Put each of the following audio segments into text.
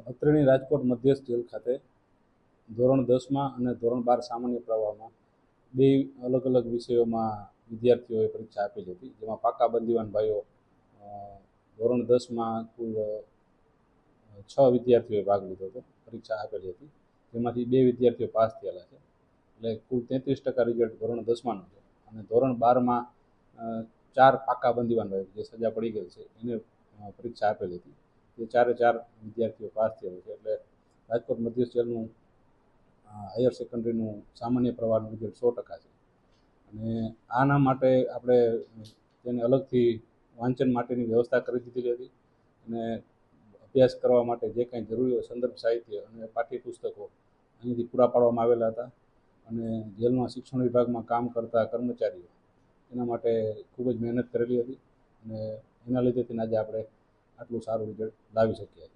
અત્રેની રાજકોટ મધ્યસ્થ જેલ ખાતે ધોરણ 10માં અને ધોરણ 12 સામાન્ય પ્રવાહમાં બે અલગ અલગ વિષયોમાં વિદ્યાર્થીઓએ પરીક્ષા આપેલી હતી, જેમાં પાકા બંદીવાન ભાઈઓ ધોરણ 10માં કુલ 6 વિદ્યાર્થીઓએ ભાગ લીધો હતો, પરીક્ષા આપેલી હતી, જેમાંથી 2 વિદ્યાર્થીઓ પાસ થયેલા છે. એટલે કુલ 33% રિઝલ્ટ ધોરણ 10માંનું છે. અને ધોરણ 12માં 4 પાકા બંદીવાન ભાઈઓ જે સજા પડી ગઈ છે એને પરીક્ષા આપેલી હતી. એ 4 વિદ્યાર્થીઓ પાસ થયેલા છે. એટલે રાજકોટ મધ્યસ્થ જેલનું હાયર સેકન્ડરીનું સામાન્ય પ્રવાહનું રિઝલ્ટ 100% છે. અને આના માટે આપણે તેને અલગથી વાંચન માટેની વ્યવસ્થા કરી દીધેલી હતી. અને અભ્યાસ કરવા માટે જે કંઈ જરૂરી હોય સંદર્ભ સાહિત્ય અને પાઠ્યપુસ્તકો અહીંથી પૂરા પાડવામાં આવેલા હતા. અને જેલમાં શિક્ષણ વિભાગમાં કામ કરતા કર્મચારીઓ એના માટે ખૂબ જ મહેનત કરેલી હતી. અને એના લીધેથી આજે આપણે આટલું સારું રિઝલ્ટ લાવી શકીએ.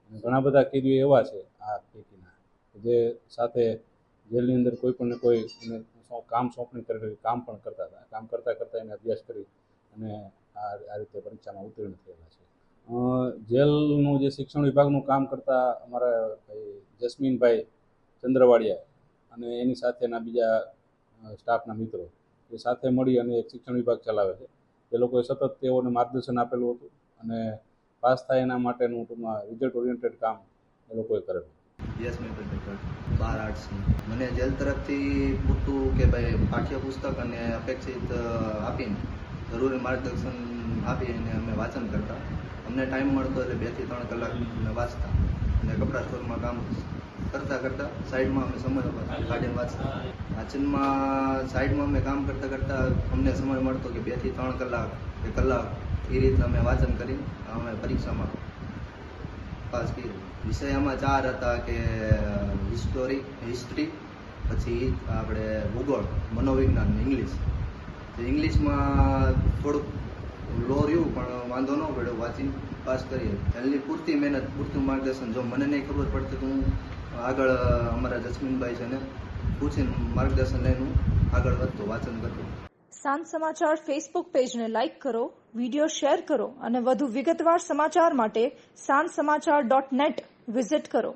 અને ઘણા બધા કેદીઓ એવા છે આ પૈકીના જે સાથે જેલની અંદર કોઈ પણ કોઈ કામ સોંપણી કરેલી કામ પણ કરતા હતા. કામ કરતાં એને અભ્યાસ કરી અને આ રીતે પરીક્ષામાં ઉત્તીર્ણ થયેલા છે. જેલનું જે શિક્ષણ વિભાગનું કામ કરતા અમારા ભાઈ જસ્મીનભાઈ ચંદ્રવાડિયા અને એની સાથેના બીજા સ્ટાફના મિત્રો એ સાથે મળી અને એક શિક્ષણ વિભાગ ચલાવે છે. એ લોકોએ સતત તેઓને માર્ગદર્શન આપેલું હતું અને પાસ થાય એના માટેનું ટૂંકમાં રિઝલ્ટ ઓરિએન્ટેડ કામ એ લોકોએ કરેલું. યસ મેં 12 આર્ટ્સની મને જેલ તરફથી પૂરતું કે ભાઈ પાઠ્યપુસ્તક અને અપેક્ષિત આપીને જરૂરી માર્ગદર્શન આપીને અમે વાંચન કરતા. અમને ટાઈમ મળતો એટલે 2 થી 3 કલાક અમે વાંચતા અને કપડા સ્ટોરમાં કામ કરતાં સાઈડમાં અમે સમય કાઢીને વાંચતા. વાંચનમાં સાઈડમાં અમે કામ કરતાં અમને સમય મળતો કે 2 થી 3 કલાક કે કલાક એ રીતના અમે વાંચન કરીને અમે પરીક્ષામાં પાસ કર્યું. વિષય આમાં 4 હતા કે હિસ્ટ્રી, પછી આપણે ભૂગોળ, મનોવિજ્ઞાન, ઇંગ્લિશમાં થોડુંક લો રહ્યું પણ વાંધો ન પડ્યો, વાંચીને પાસ કરીએ. એની પૂરતી મહેનત, પૂરતું માર્ગદર્શન જો મને નહીં ખબર પડતી તો હું આગળ અમારા જસ્મીનભાઈ છે ને પૂછીને માર્ગદર્શન લઈને હું આગળ વધતો, વાંચન કરતો. સાંજ સમાચાર ફેસબુક પેજને લાઇક કરો, વિડીયો શેર કરો અને વધુ વિગતવાર સમાચાર માટે sanssamachar.net વિઝિટ કરો.